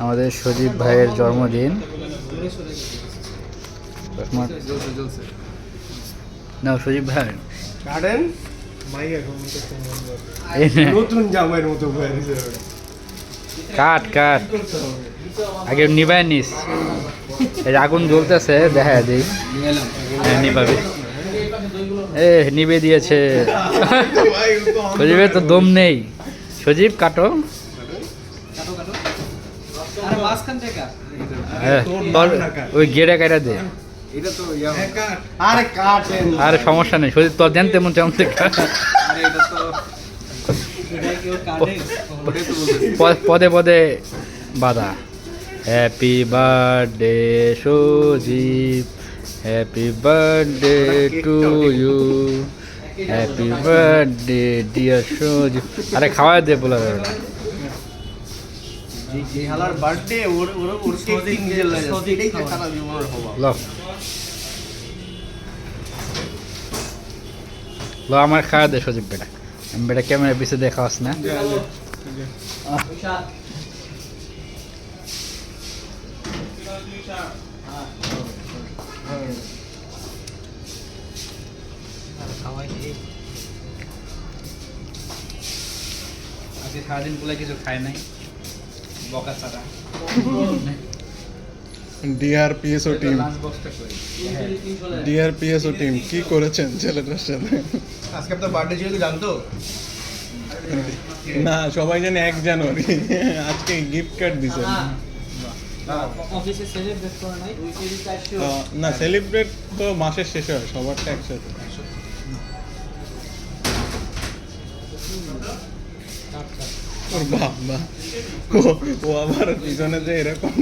আমাদের সজীব ভাইয়ের জন্মদিন। না সজীব ভাই গার্ডেন নতুন জামাইয়ের মতো কাট কাট আগে নিবাই নিস, এই আগুন জ্বলতেছে দেখা দিই। হ্যাঁ নিবাবি, নিবে দিয়েছে। সজীবের তো দম নেই। সজীব কাটো, ওই গেড়ে কাটা দে। আরে সমস্যা নেই, সজীব তোর দেন তেমন তেমন পদে পদে বাধা। Happy birthday Sajib, happy birthday to you, happy birthday dear Sajib. আরে খাওয়া দে বলে লো আমার খাওয়া দে সজীব বেটা। আমি বেটা ক্যামেরা পিছিয়ে দেখা আস না। আজকে সারাদিন বলে কিছু খায় নাই, বকা ছাড়া। ডিআরপিএসও টিম, ডিআরপিএসও টিম কি করেছেন ছেলেটার সাথে? আজকে আপনার বার্থডে ছিল জানতো? না সবাই জানে 1 জানুয়ারি, আজকে গিফট কার্ড দিছে। না সেলিব্রেট তো মাসের শেষে হয়, সবারটা একসাথে। ওর বাবা, ও আবার পিছনে যে এরকম